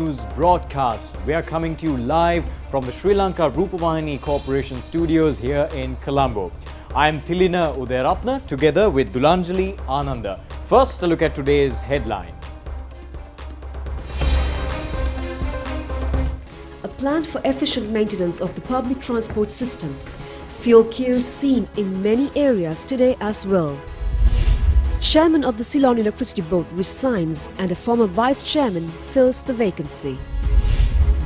News broadcast. We are coming to you live from the Sri Lanka Rupavahini Corporation studios here in Colombo. I am Thilina Udayaratna together with Dulanjali Ananda. First, a look at today's headlines. A plan for efficient maintenance of the public transport system. Fuel queues seen in many areas today as well. Chairman of the Ceylon Electricity Board resigns and a former vice chairman fills the vacancy.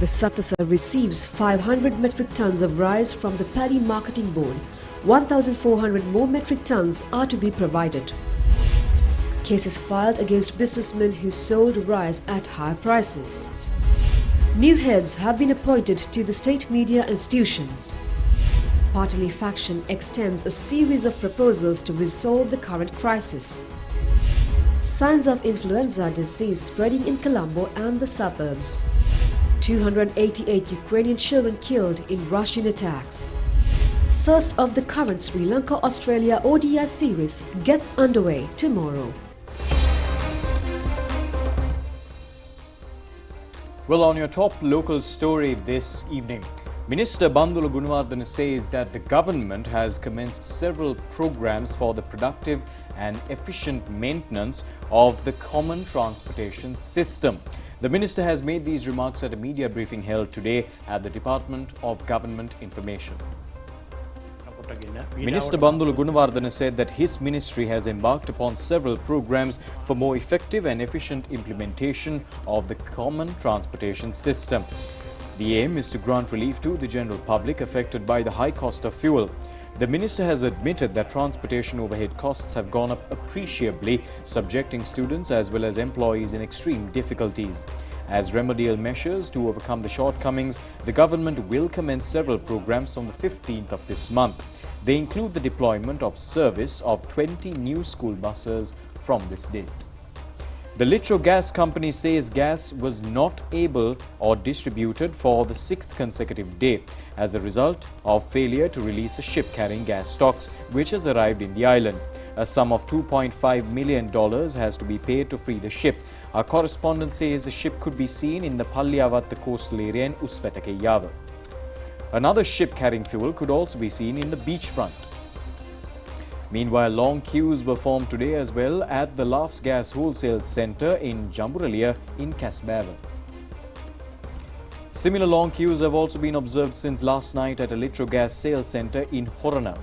The Satasa receives 500 metric tons of rice from the Paddy Marketing Board. 1,400 more metric tons are to be provided. Cases filed against businessmen who sold rice at higher prices. New heads have been appointed to the state media institutions. Party faction extends a series of proposals to resolve the current crisis. Signs of influenza disease spreading in Colombo and the suburbs. 288 Ukrainian children killed in Russian attacks. First of the current Sri Lanka-Australia ODI series gets underway tomorrow. Well, on your top local story this evening, Minister Bandula Gunawardena says that the government has commenced several programs for the productive and efficient maintenance of the common transportation system. The minister has made these remarks at a media briefing held today at the Department of Government Information. Minister Bandula Gunawardena said that his ministry has embarked upon several programs for more effective and efficient implementation of the common transportation system. The aim is to grant relief to the general public affected by the high cost of fuel. The minister has admitted that transportation overhead costs have gone up appreciably, subjecting students as well as employees in extreme difficulties. As remedial measures to overcome the shortcomings, the government will commence several programs on the 15th of this month. They include the deployment of service of 20 new school buses from this date. The Litro Gas Company says gas was not able or distributed for the 6th consecutive day as a result of failure to release a ship carrying gas stocks which has arrived in the island. A sum of $2.5 million has to be paid to free the ship. Our correspondent says the ship could be seen in the Palliyavatta coastal area in Uswetake Yava. Another ship carrying fuel could also be seen in the beachfront. Meanwhile, long queues were formed today as well at the Laughs Gas Wholesale Centre in Jamburaliya in Casbava. Similar long queues have also been observed since last night at a Litro Gas Sales Centre in Horana.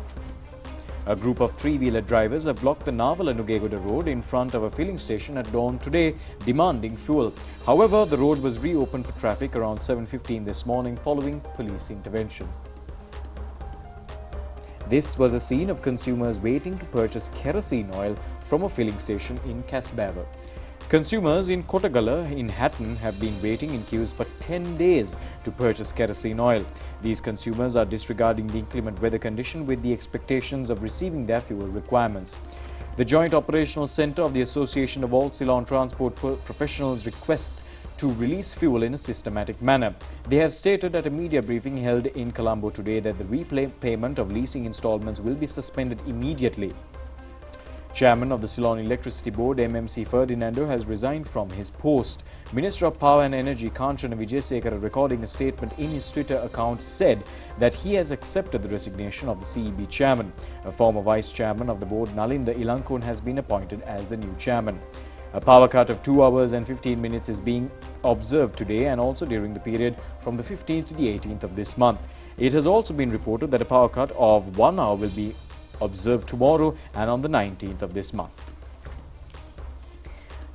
A group of three-wheeler drivers have blocked the Navala-Nugegoda road in front of a filling station at dawn today, demanding fuel. However, the road was reopened for traffic around 7:15 this morning following police intervention. This was a scene of consumers waiting to purchase kerosene oil from a filling station in Casbava. Consumers in Kotagala in Hatton have been waiting in queues for 10 days to purchase kerosene oil. These consumers are disregarding the inclement weather condition with the expectations of receiving their fuel requirements. The Joint Operational Centre of the Association of All Ceylon Transport Professionals requests to release fuel in a systematic manner. They have stated at a media briefing held in Colombo today that the repayment of leasing installments will be suspended immediately. Chairman of the Ceylon Electricity Board, MMC Ferdinando, has resigned from his post. Minister of Power and Energy, Kanchana Vijayasekara, recording a statement in his Twitter account, said that he has accepted the resignation of the CEB chairman. A former vice chairman of the board, Nalinda Ilankon, has been appointed as the new chairman. A power cut of 2 hours and 15 minutes is being observed today and also during the period from the 15th to the 18th of this month. It has also been reported that a power cut of 1 hour will be observed tomorrow and on the 19th of this month.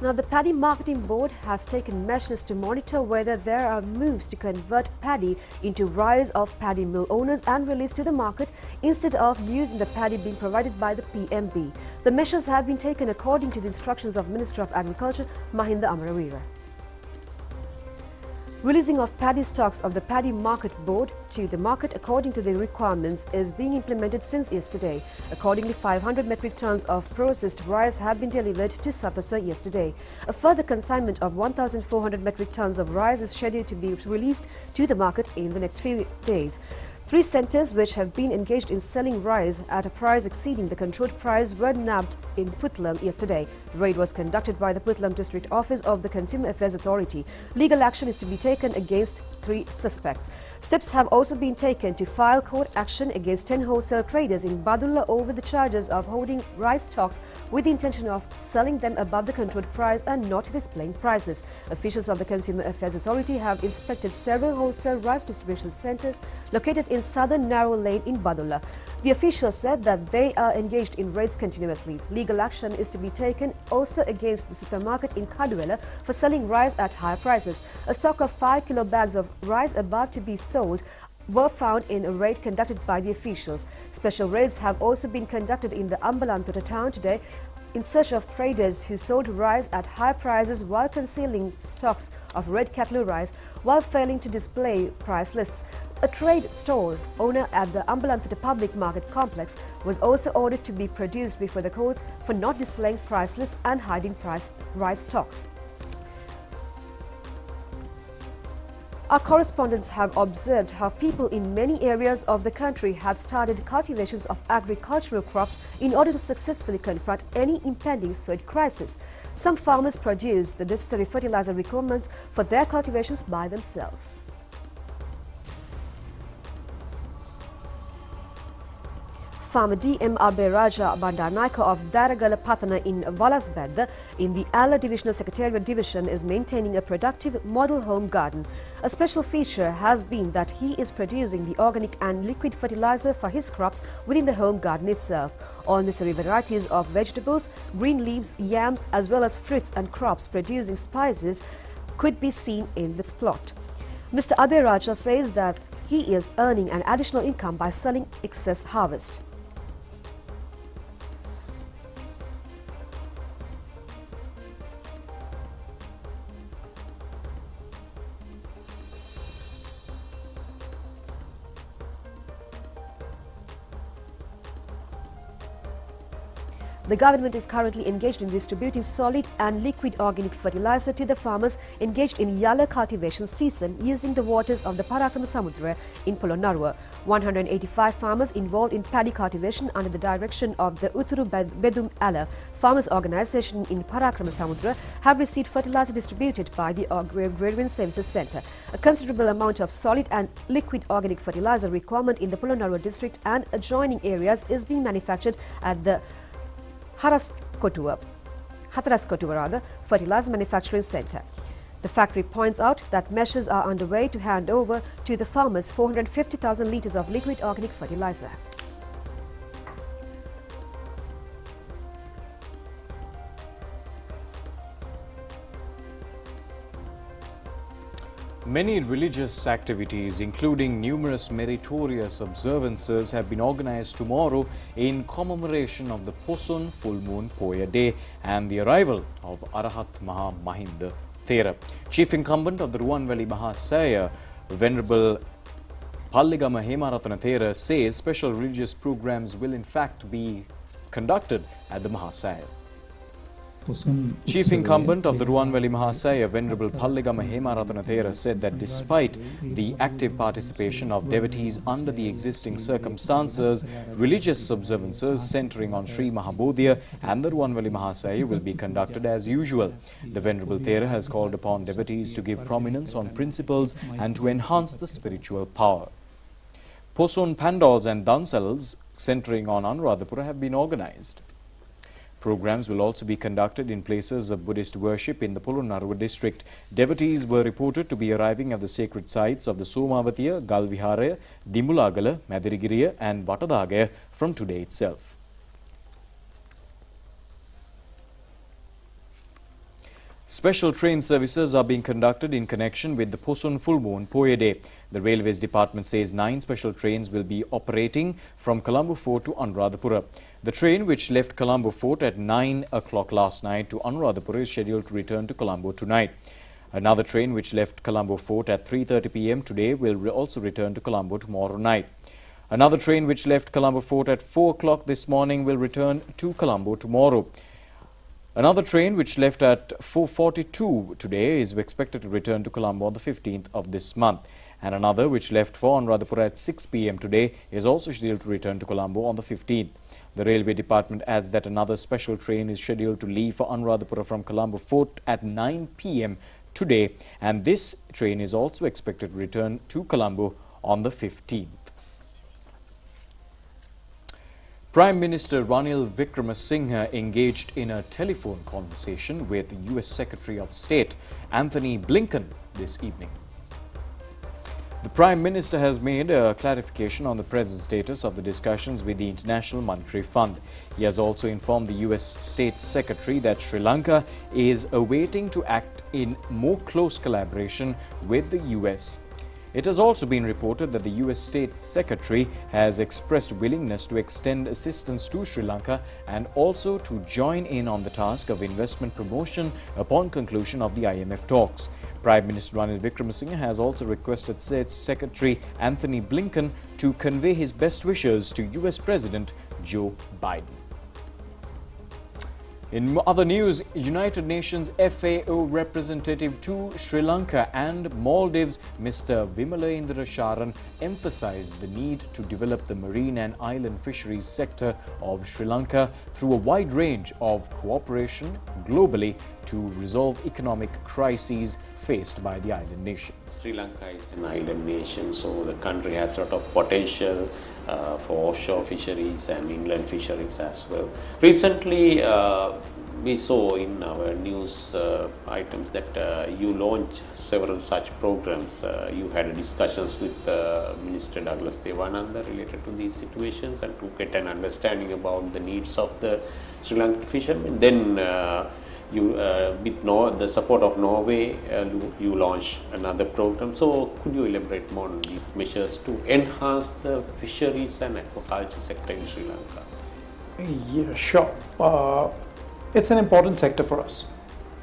Now, the Paddy Marketing Board has taken measures to monitor whether there are moves to convert paddy into rice of paddy mill owners and release to the market instead of using the paddy being provided by the PMB. The measures have been taken according to the instructions of Minister of Agriculture, Mahinda Amaravira. Releasing of paddy stocks of the Paddy Market Board to the market according to the requirements is being implemented since yesterday. Accordingly, 500 metric tons of processed rice have been delivered to Satasa yesterday. A further consignment of 1,400 metric tons of rice is scheduled to be released to the market in the next few days. 3 centres which have been engaged in selling rice at a price exceeding the controlled price were nabbed in Puttalam yesterday. The raid was conducted by the Puttalam District Office of the Consumer Affairs Authority. Legal action is to be taken against 3 suspects. Steps have also been taken to file court action against 10 wholesale traders in Badulla over the charges of holding rice stocks with the intention of selling them above the controlled price and not displaying prices. Officials of the Consumer Affairs Authority have inspected several wholesale rice distribution centres located in southern narrow lane in Badulla. The officials said that they are engaged in raids continuously. Legal action is to be taken also against the supermarket in Kaduela for selling rice at higher prices. A stock of 5 kilo bags of rice about to be sold were found in a raid conducted by the officials. Special raids have also been conducted in the Ambalanthura town today in search of traders who sold rice at high prices while concealing stocks of red cattle rice while failing to display price lists. A trade store owner at the Ambalanthura Public Market Complex was also ordered to be produced before the courts for not displaying price lists and hiding rice stocks. Our correspondents have observed how people in many areas of the country have started cultivations of agricultural crops in order to successfully confront any impending food crisis. Some farmers produce the necessary fertilizer requirements for their cultivations by themselves. Farmer D.M. Aberaja Bandarnaika of Daragala Pathana in Valasbedda in the Alla Divisional Secretariat Division is maintaining a productive model home garden. A special feature has been that he is producing the organic and liquid fertilizer for his crops within the home garden itself. All necessary varieties of vegetables, green leaves, yams as well as fruits and crops producing spices could be seen in this plot. Mr. Aberaja says that he is earning an additional income by selling excess harvest. The government is currently engaged in distributing solid and liquid organic fertilizer to the farmers engaged in Yalla cultivation season using the waters of the Parakrama Samudra in Polonnaruwa. 185 farmers involved in paddy cultivation under the direction of the Utturu Bedum Alla Farmers Organisation in Parakrama Samudra have received fertilizer distributed by the Agrarian Services Centre. A considerable amount of solid and liquid organic fertilizer requirement in the Polonnaruwa district and adjoining areas is being manufactured at the Hataraskotua Fertilizer Manufacturing Centre. The factory points out that measures are underway to hand over to the farmers 450,000 litres of liquid organic fertilizer. Many religious activities, including numerous meritorious observances, have been organized tomorrow in commemoration of the Poson Full Moon Poya Day and the arrival of Arahat Maha Mahinda Thera. Chief incumbent of the Ruwanweli Mahasaya, Venerable Palligama Hemaratana Thera, says special religious programs will in fact be conducted at the Mahasaya. Chief incumbent of the Ruwanweli Mahasaya, Venerable Palligama Hemaratana Thera, said that despite the active participation of devotees under the existing circumstances, religious observances centering on Sri Mahabodhiya and the Ruwanweli Mahasaya will be conducted as usual. The Venerable Thera has called upon devotees to give prominence on principles and to enhance the spiritual power. Poson pandals and dansals centering on Anuradhapura have been organized. Programs will also be conducted in places of Buddhist worship in the Polonnaruwa district. Devotees were reported to be arriving at the sacred sites of the Somavatiya, Galviharaya, Dimulagala, Madirigiriya and Vatadagaya from today itself. Special train services are being conducted in connection with the Poson Full Moon Poya Day. The Railways Department says 9 special trains will be operating from Colombo Fort to Anuradhapura. The train, which left Colombo Fort at 9 o'clock last night to Anuradhapura, is scheduled to return to Colombo tonight. Another train, which left Colombo Fort at 3:30 p.m. today, will also return to Colombo tomorrow night. Another train, which left Colombo Fort at 4 o'clock this morning, will return to Colombo tomorrow. Another train, which left at 4:42 today, is expected to return to Colombo on the 15th of this month. and another which left for Anuradhapura at 6 p.m. today is also scheduled to return to Colombo on the 15th. The Railway Department adds that another special train is scheduled to leave for Anuradhapura from Colombo Fort at 9 p.m. today, and this train is also expected to return to Colombo on the 15th. Prime Minister Ranil Wickremesinghe engaged in a telephone conversation with U.S. Secretary of State Anthony Blinken this evening. The Prime Minister has made a clarification on the present status of the discussions with the International Monetary Fund. He has also informed the U.S. State Secretary that Sri Lanka is awaiting to act in more close collaboration with the U.S. It has also been reported that the U.S. State Secretary has expressed willingness to extend assistance to Sri Lanka and also to join in on the task of investment promotion upon conclusion of the IMF talks. Prime Minister Ranil Wickremesinghe has also requested State Secretary Anthony Blinken to convey his best wishes to U.S. President Joe Biden. In other news, United Nations FAO representative to Sri Lanka and Maldives, Mr. Vimalendra Sharan, emphasized the need to develop the marine and island fisheries sector of Sri Lanka through a wide range of cooperation globally to resolve economic crises faced by the island nation. Sri Lanka is an island nation, so the country has sort of potential for offshore fisheries and inland fisheries as well. Recently, we saw in our news items that you launched several such programs. You had discussions with Minister Douglas Devananda related to these situations and to get an understanding about the needs of the Sri Lankan fishermen. Then with the support of Norway, you launched another program. So could you elaborate more on these measures to enhance the fisheries and aquaculture sector in Sri Lanka? Yeah, sure. It's an important sector for us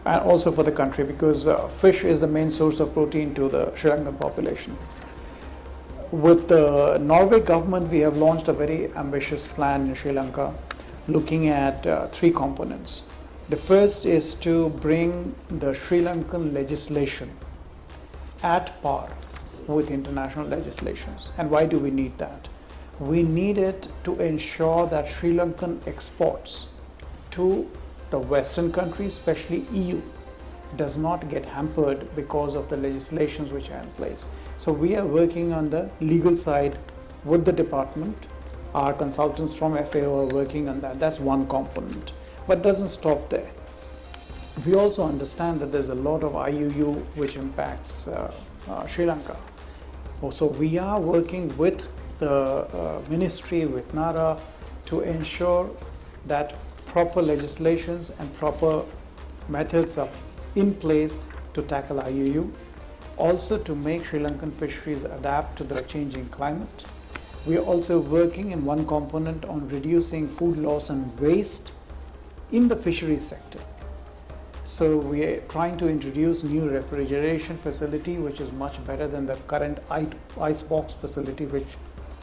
and also for the country because fish is the main source of protein to the Sri Lankan population. With the Norway government, we have launched a very ambitious plan in Sri Lanka looking at three components. The first is to bring the Sri Lankan legislation at par with international legislations. And why do we need that? We need it to ensure that Sri Lankan exports to the Western countries, especially EU, does not get hampered because of the legislations which are in place. So we are working on the legal side with the department. Our consultants from FAO are working on that. That's one component. But it doesn't stop there. We also understand that there's a lot of IUU which impacts Sri Lanka. So we are working with the ministry, with NARA, to ensure that proper legislations and proper methods are in place to tackle IUU. Also to make Sri Lankan fisheries adapt to the changing climate. We are also working in one component on reducing food loss and waste in the fisheries sector. So we are trying to introduce new refrigeration facility which is much better than the current ice box facility which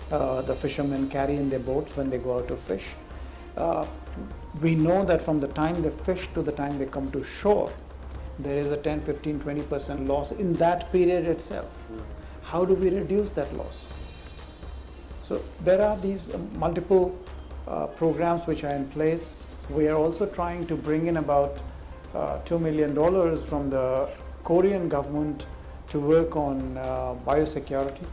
the fishermen carry in their boats when they go out to fish. We know that from the time they fish to the time they come to shore, there is a 10, 15, 20% loss in that period itself. How do we reduce that loss? So there are these multiple programs which are in place. We are also trying to bring in about $2 million from the Korean government to work on biosecurity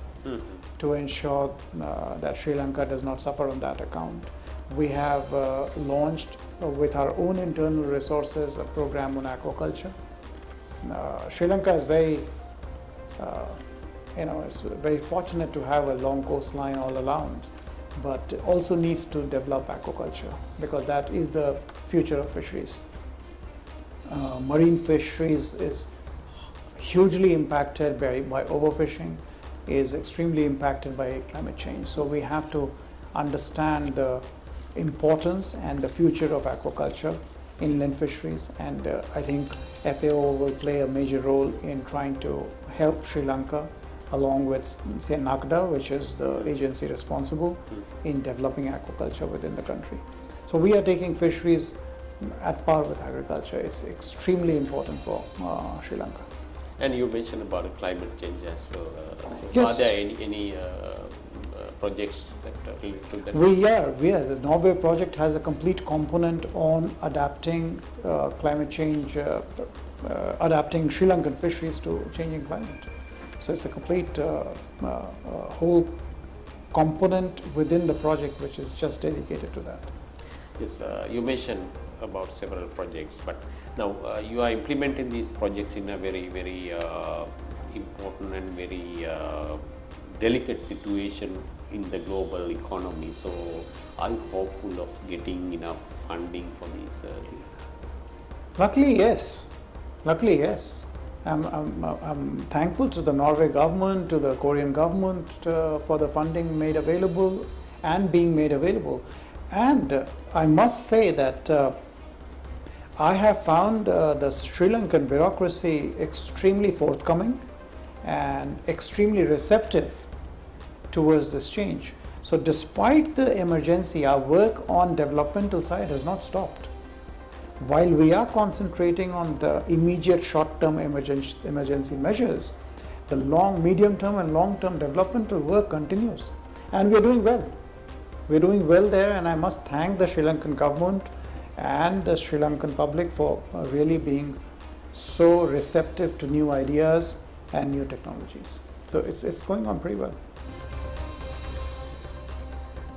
to ensure that Sri Lanka does not suffer on that account. We have launched with our own internal resources a program on aquaculture. Sri Lanka is it's very fortunate to have a long coastline all around, but also needs to develop aquaculture because that is the future of fisheries. Marine fisheries is hugely impacted by overfishing, is extremely impacted by climate change. So we have to understand the importance and the future of aquaculture, inland fisheries, and I think FAO will play a major role in trying to help Sri Lanka along with, say, NACDA, which is the agency responsible in developing aquaculture within the country. So we are taking fisheries at par with agriculture. It's extremely important for Sri Lanka. And you mentioned about climate change as well. Yes. Are there any projects that are related to that? We are. The Norway project has a complete component on adapting climate change, adapting Sri Lankan fisheries to changing climate. So it's a complete whole component within the project which is just dedicated to that. Yes, you mentioned about several projects, but now you are implementing these projects in a very, very important and very delicate situation in the global economy. So, are you hopeful of getting enough funding for these things? Luckily, yes. I'm thankful to the Norway government, to the Korean government for the funding made available and being made available. And I must say that I have found the Sri Lankan bureaucracy extremely forthcoming and extremely receptive towards this change. So despite the emergency, our work on developmental side has not stopped. While we are concentrating on the immediate short-term emergency measures, the medium-term and long-term developmental work continues. And we're doing well. We're doing well there, and I must thank the Sri Lankan government and the Sri Lankan public for really being so receptive to new ideas and new technologies. So it's going on pretty well.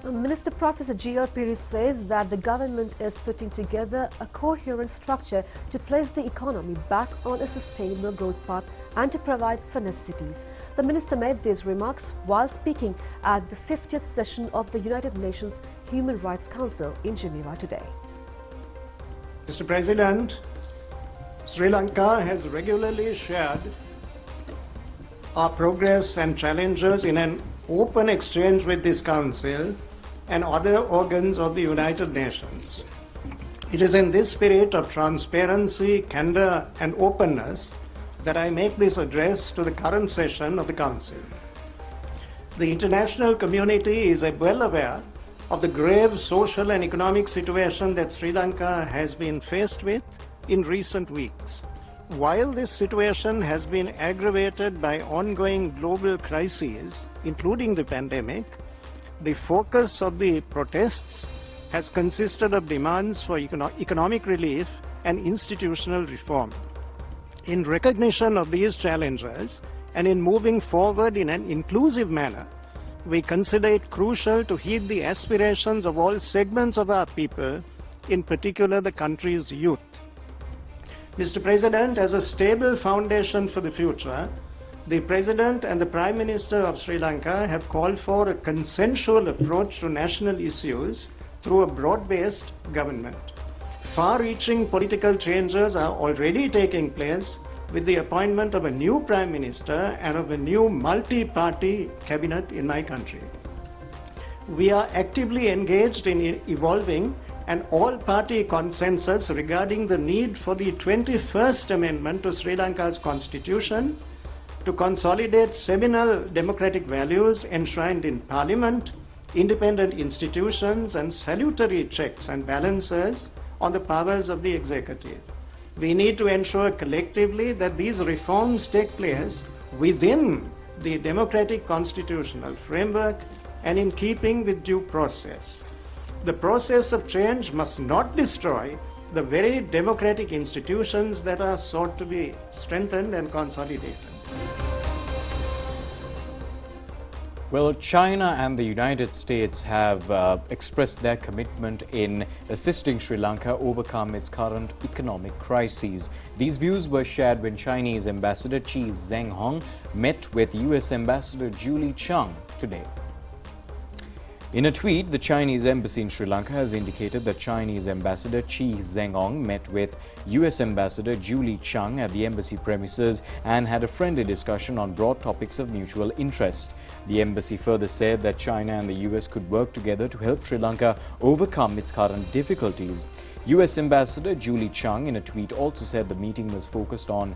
Minister Professor G.L. Piri says that the government is putting together a coherent structure to place the economy back on a sustainable growth path and to provide for necessities. The minister made these remarks while speaking at the 50th session of the United Nations Human Rights Council in Geneva today. Mr. President, Sri Lanka has regularly shared our progress and challenges in an open exchange with this Council and other organs of the United Nations. It is in this spirit of transparency, candor, and openness that I make this address to the current session of the Council. The international community is well aware of the grave social and economic situation that Sri Lanka has been faced with in recent weeks. While this situation has been aggravated by ongoing global crises, including the pandemic, the focus of the protests has consisted of demands for economic relief and institutional reform. In recognition of these challenges and in moving forward in an inclusive manner, we consider it crucial to heed the aspirations of all segments of our people, in particular the country's youth. Mr. President, as a stable foundation for the future, the President and the Prime Minister of Sri Lanka have called for a consensual approach to national issues through a broad-based government. Far-reaching political changes are already taking place with the appointment of a new Prime Minister and of a new multi-party cabinet in my country. We are actively engaged in evolving an all-party consensus regarding the need for the 21st Amendment to Sri Lanka's Constitution to consolidate seminal democratic values enshrined in Parliament, independent institutions, and salutary checks and balances on the powers of the executive. We need to ensure collectively that these reforms take place within the democratic constitutional framework and in keeping with due process. The process of change must not destroy the very democratic institutions that are sought to be strengthened and consolidated. Well, China and the United States have expressed their commitment in assisting Sri Lanka overcome its current economic crises. These views were shared when Chinese Ambassador Chi Zhenghong met with US Ambassador Julie Chang today. In a tweet, the Chinese embassy in Sri Lanka has indicated that Chinese Ambassador Chi Zhenghong met with US Ambassador Julie Chang at the embassy premises and had a friendly discussion on broad topics of mutual interest. The embassy further said that China and the US could work together to help Sri Lanka overcome its current difficulties. US Ambassador Julie Chang in a tweet also said the meeting was focused on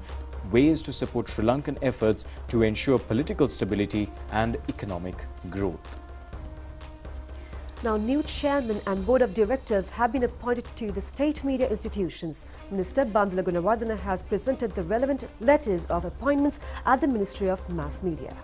ways to support Sri Lankan efforts to ensure political stability and economic growth. Now, new chairman and board of directors have been appointed to the state media institutions. Minister Bandula Gunawardena has presented the relevant letters of appointments at the Ministry of Mass Media.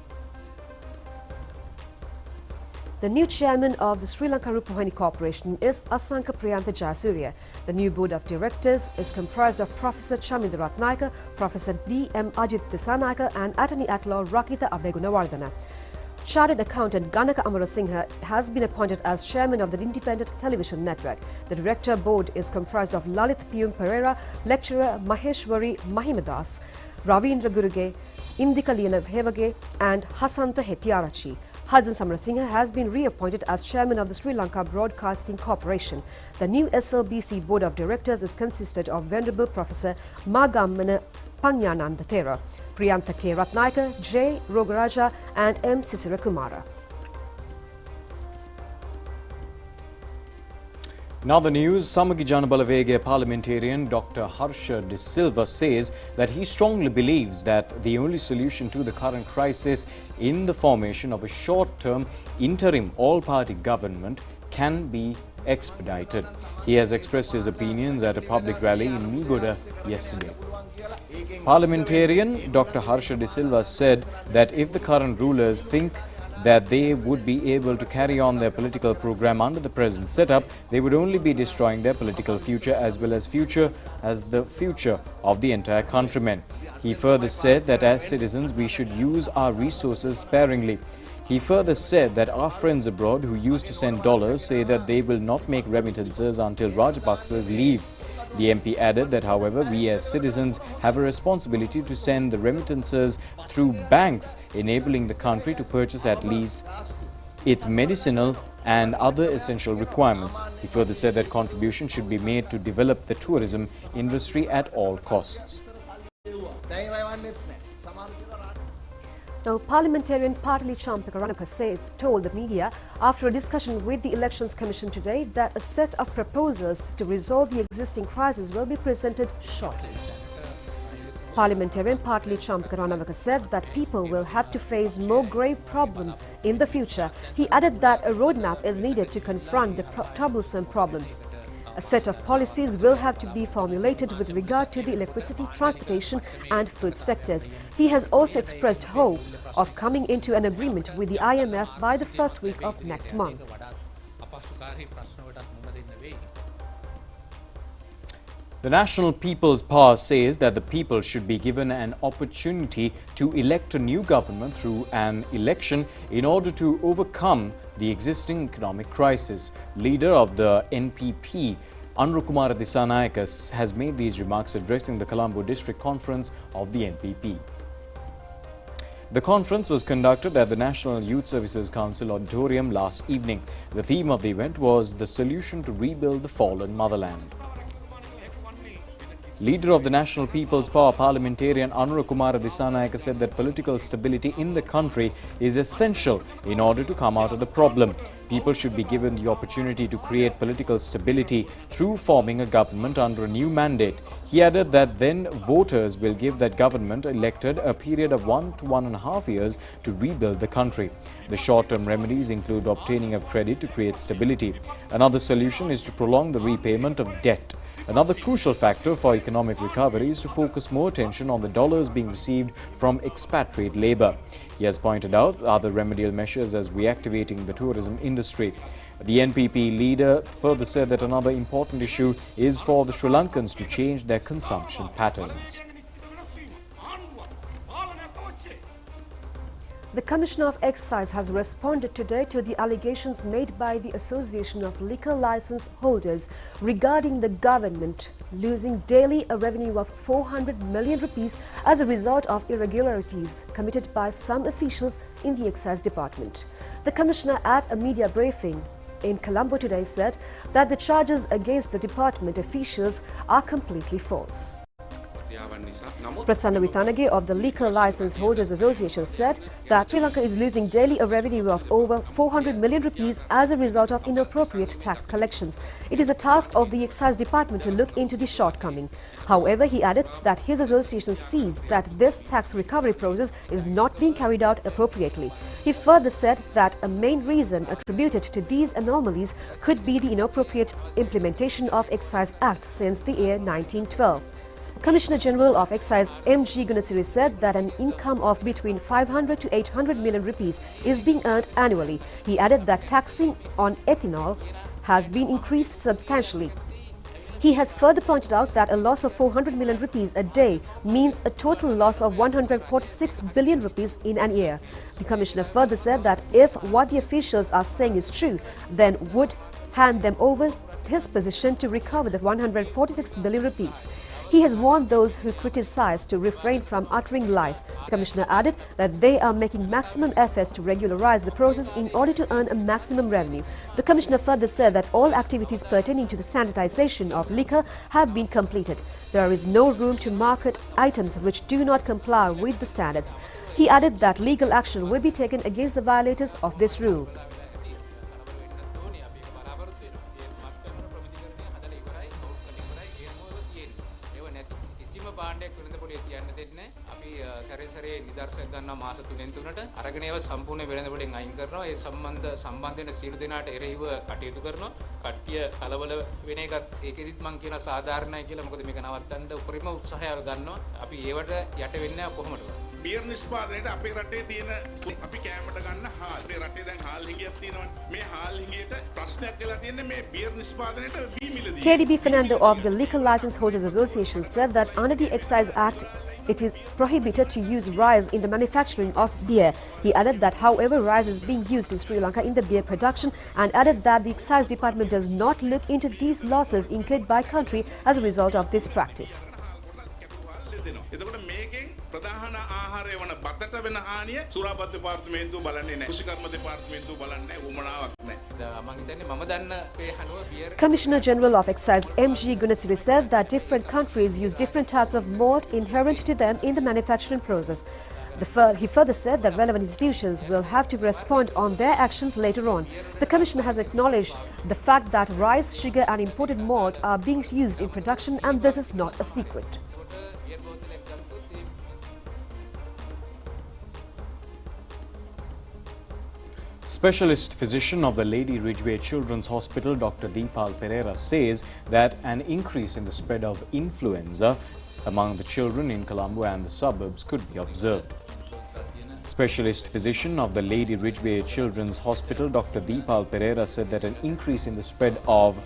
The new chairman of the Sri Lanka Rupavahini Corporation is Asanka Priyantha Jayasuriya. The new board of directors is comprised of Professor Chaminda Ratnayaka, Professor D.M. Ajit Disanayaka and Attorney at Law Rakita Abegunawardena. Chartered accountant Ganaka Amarasinghe has been appointed as chairman of the Independent Television Network. The director board is comprised of Lalit Piyum Pereira, lecturer Maheshwari Mahimadas, Ravindra Guruge, Indika Liana Hevage and Hasanta Hettiarachi. Hudson Samarasinghe has been reappointed as chairman of the Sri Lanka Broadcasting Corporation. The new SLBC board of directors is consisted of Venerable Professor Magammana Panyananda Thera, Priyantha K. Ratnayaka, J. Rogaraja and M. Sisira Kumara. Now the news, Samagi Janabalavege parliamentarian Dr. Harsha De Silva says that he strongly believes that the only solution to the current crisis in the formation of a short-term interim all-party government can be expedited. He has expressed his opinions at a public rally in Migoda yesterday. Parliamentarian Dr. Harsha De Silva said that if the current rulers think that they would be able to carry on their political program under the present setup, they would only be destroying their political future as well as the future of the entire countrymen. He further said that as citizens we should use our resources sparingly. He further said that our friends abroad who used to send dollars say that they will not make remittances until Rajapaksas leave. The MP added that, however, we as citizens have a responsibility to send the remittances through banks, enabling the country to purchase at least its medicinal and other essential requirements. He further said that contribution should be made to develop the tourism industry at all costs. Now, parliamentarian Partali Champaka Ranaka told the media after a discussion with the Elections Commission today that a set of proposals to resolve the existing crisis will be presented shortly. Parliamentarian Partali Champaka Ranaka said that people will have to face more grave problems in the future. He added that a roadmap is needed to confront the troublesome problems. A set of policies will have to be formulated with regard to the electricity, transportation and food sectors. He has also expressed hope of coming into an agreement with the IMF by the first week of next month. The National People's Power says that the people should be given an opportunity to elect a new government through an election in order to overcome the existing economic crisis. Leader of the NPP, Anrukumara Disanayaka, has made these remarks addressing the Colombo District Conference of the NPP. The conference was conducted at the National Youth Services Council Auditorium last evening. The theme of the event was the solution to rebuild the fallen motherland. Leader of the National People's Power parliamentarian Anurakumara Disanayaka said that political stability in the country is essential in order to come out of the problem. People should be given the opportunity to create political stability through forming a government under a new mandate. He added that then voters will give that government elected a period of 1 to 1.5 years to rebuild the country. The short-term remedies include obtaining of credit to create stability. Another solution is to prolong the repayment of debt. Another crucial factor for economic recovery is to focus more attention on the dollars being received from expatriate labor. He has pointed out other remedial measures as reactivating the tourism industry. The NPP leader further said that another important issue is for the Sri Lankans to change their consumption patterns. The Commissioner of Excise has responded today to the allegations made by the Association of Liquor License Holders regarding the government losing daily a revenue of 400 million rupees as a result of irregularities committed by some officials in the Excise Department. The Commissioner at a media briefing in Colombo today said that the charges against the department officials are completely false. Prasanna Vithanage of the Liquor License Holders Association said that Sri Lanka is losing daily a revenue of over 400 million rupees as a result of inappropriate tax collections. It is a task of the Excise Department to look into the shortcoming. However, he added that his association sees that this tax recovery process is not being carried out appropriately. He further said that a main reason attributed to these anomalies could be the inappropriate implementation of Excise Act since the year 1912. Commissioner General of Excise M.G. Gunasiri said that an income of between 500 to 800 million rupees is being earned annually. He added that taxing on ethanol has been increased substantially. He has further pointed out that a loss of 400 million rupees a day means a total loss of 146 billion rupees in an year. The Commissioner further said that if what the officials are saying is true, then would hand them over his position to recover the 146 billion rupees. He has warned those who criticize to refrain from uttering lies. The Commissioner added that they are making maximum efforts to regularize the process in order to earn a maximum revenue. The Commissioner further said that all activities pertaining to the sanitization of liquor have been completed. There is no room to market items which do not comply with the standards. He added that legal action will be taken against the violators of this rule. නිදර්ශක ගන්නවා මාස 3න් 3ට අරගෙන ඒව සම්පූර්ණ වෙළඳපොලෙන් අයින් කරනවා ඒ සම්බන්ධ වෙන සියලු දෙනාට එරෙහිව කටයුතු කරනවා කට්ටිය කලබල වෙන එකත් ඒකෙදිත් මම කියන සාධාරණයි කියලා මොකද මේක නවත්තන්න උපරිම උත්සාහය ගන්නවා අපි ඒවට යට වෙන්නේ කොහොමද බියර් නිෂ්පාදනයේට අපේ රටේ තියෙන අපි කැමරට ගන්න හාල් අපේ රටේ දැන් හාල් හිඟියක් තියෙනවා මේ හාල් හිඟියට ප්‍රශ්නයක් වෙලා තියෙන්නේ මේ බියර් නිෂ්පාදනයේට වී මිලදී KDB Fernando of the Liquor License Holders Association said that under the Excise Act it is prohibited to use rice in the manufacturing of beer. He added that however rice is being used in Sri Lanka in the beer production and added that the Excise Department does not look into these losses incurred by country as a result of this practice. ප්‍රධාන ආහාරය වන බතට වෙන හානිය සුරාපත් දෙපාර්තමේන්තුව බලන්නේ නැහැ. කුෂිකර්ම දෙපාර්තමේන්තුව බලන්නේ උමනාවක් නැහැ. මම හිතන්නේ මම දන්න මේ හනුව beer Commissioner General of Excise M.G. Gunasiri said that different countries use different types of malt inherent to them in the manufacturing process. He further said that relevant institutions will have to respond on their actions later on. The Commissioner has acknowledged the fact that rice, sugar and imported malt are being used in production and this is not a secret. Specialist physician of the Lady Ridgeway Children's Hospital, Dr. Deepal Pereira, says that an increase in the spread of influenza among the children in Colombo and the suburbs could be observed. Specialist physician of the Lady Ridgeway Children's Hospital, Dr. Deepal Pereira, said that an increase in the spread of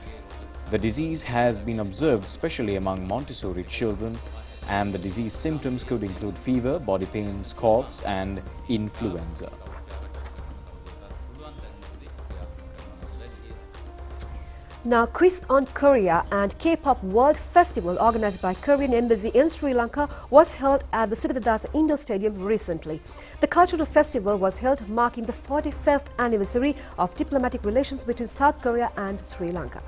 the disease has been observed, especially among Montessori children, and the disease symptoms could include fever, body pains, coughs, and influenza. Now, Quiz on Korea and K-pop World Festival organized by Korean Embassy in Sri Lanka was held at the Sukadadasa Indoor Stadium recently. The cultural festival was held marking the 45th anniversary of diplomatic relations between South Korea and Sri Lanka.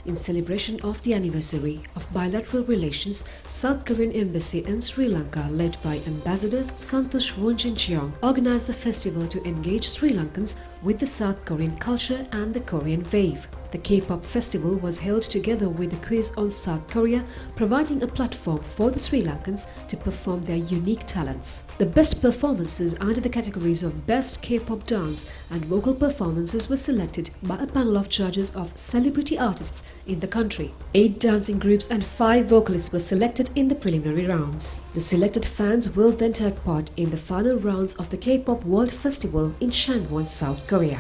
In celebration of the anniversary of bilateral relations, South Korean Embassy in Sri Lanka, led by Ambassador Santosh Wonjin-cheong, organized the festival to engage Sri Lankans with the South Korean culture and the Korean wave. The K-pop festival was held together with the quiz on South Korea, providing a platform for the Sri Lankans to perform their unique talents. The best performances under the categories of Best K-pop Dance and Vocal Performances were selected by a panel of judges of celebrity artists in the country. 8 dancing groups and 5 vocalists were selected in the preliminary rounds. The selected fans will then take part in the final rounds of the K-pop World Festival in Changwon, South Korea.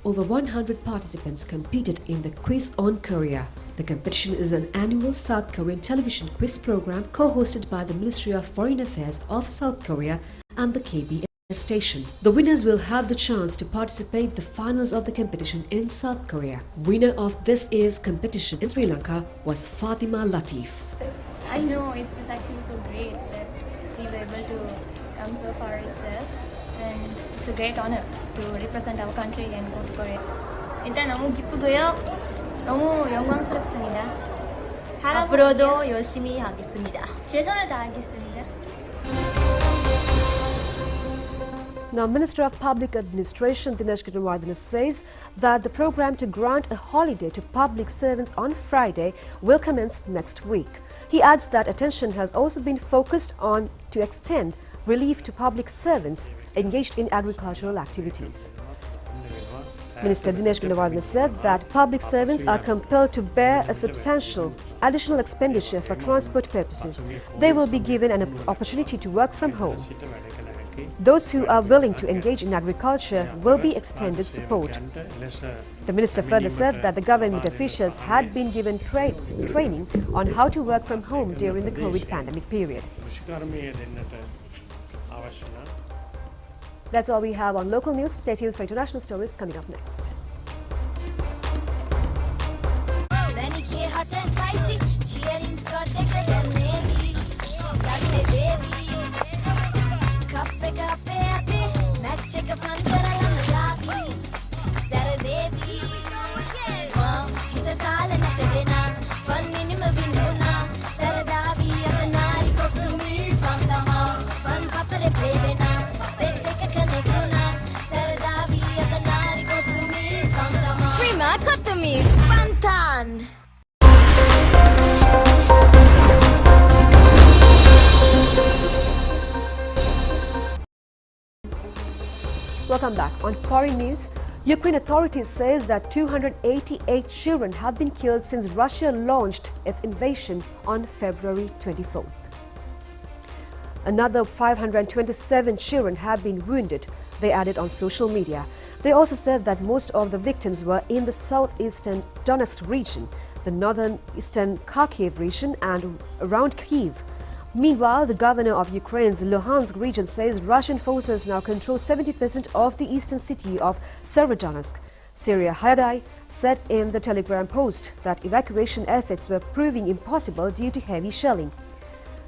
Over 100 participants competed in the Quiz on Korea. The competition is an annual South Korean television quiz program co-hosted by the Ministry of Foreign Affairs of South Korea and the KBS station. The winners will have the chance to participate the finals of the competition in South Korea. Winner of this year's competition in Sri Lanka was Fatima Latif. I know it's just actually so great that we were able to come so far itself, and it's a great honor to represent our country and go to Korea. 일단 너무 기쁘고요. 너무 영광스럽습니다. 앞으로도 열심히 하겠습니다. 최선을 다하겠습니다. Now, Minister of Public Administration Dinesh Gunawardena says that the program to grant a holiday to public servants on Friday will commence next week. He adds that attention has also been focused on to extend relief to public servants engaged in agricultural activities. Minister Dinesh Gunawardena said that public servants are compelled to bear a substantial additional expenditure for transport purposes. They will be given an opportunity to work from home. Those who are willing to engage in agriculture will be extended support. The minister further said that the government officials had been given training on how to work from home during the COVID pandemic period. That's all we have on local news. Stay tuned for international stories coming up next. Welcome back. On foreign news, Ukraine authorities says that 288 children have been killed since Russia launched its invasion on February 24th. Another 527 children have been wounded, they added on social media. They also said that most of the victims were in the southeastern Donetsk region, the northern eastern Kharkiv region and around Kyiv. Meanwhile, the governor of Ukraine's Luhansk region says Russian forces now control 70% of the eastern city of Severodonetsk. Syria Hayadai said in the Telegram post that evacuation efforts were proving impossible due to heavy shelling.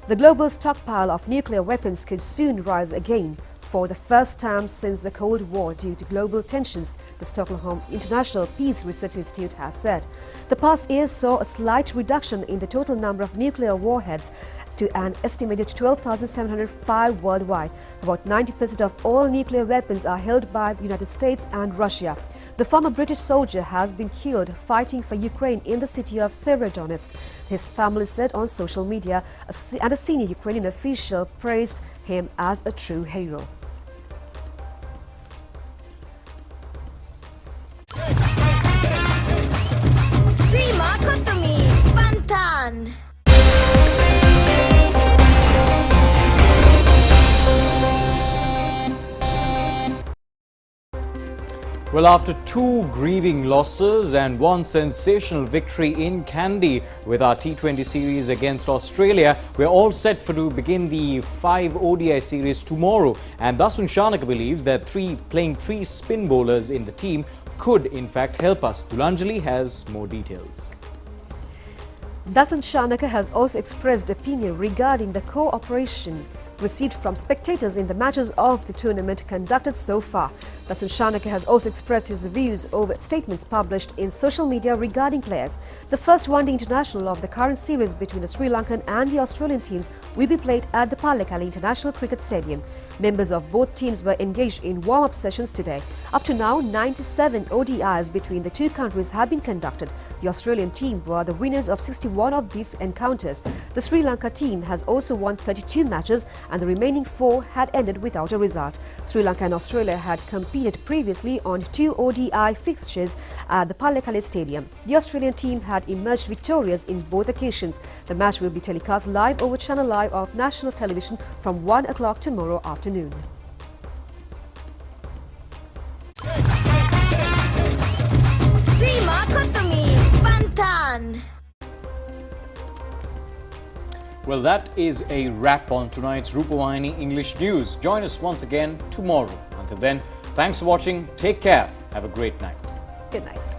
The global stockpile of nuclear weapons could soon rise again for the first time since the Cold War due to global tensions, the Stockholm International Peace Research Institute has said. The past year saw a slight reduction in the total number of nuclear warheads to an estimated 12,705 worldwide. About 90% of all nuclear weapons are held by the United States and Russia. The former British soldier has been killed fighting for Ukraine in the city of Severodonetsk, his family said on social media, and a senior Ukrainian official praised him as a true hero. Well, after two grieving losses and one sensational victory in Kandy with our T20 series against Australia, we're all set to begin the 5 ODI series tomorrow. And Dasun Shanaka believes that playing three spin bowlers in the team could in fact help us. Dulanjali has more details. Dasun Shanaka has also expressed opinion regarding the cooperation received from spectators in the matches of the tournament conducted so far. Dasun Shanaka has also expressed his views over statements published in social media regarding players. The first one-day international of the current series between the Sri Lankan and the Australian teams will be played at the Pallekele International Cricket Stadium. Members of both teams were engaged in warm-up sessions today. Up to now, 97 ODIs between the two countries have been conducted. The Australian team were the winners of 61 of these encounters. The Sri Lanka team has also won 32 matches and the remaining 4 had ended without a result. Sri Lanka and Australia had competed previously on 2 ODI fixtures at the Pallekele Stadium. The Australian team had emerged victorious in both occasions. The match will be telecast live over ChannelEye of national television from 1 o'clock tomorrow afternoon. Well, that is a wrap on tonight's Rupavahini English News. Join us once again tomorrow. Until then, thanks for watching. Take care. Have a great night. Good night.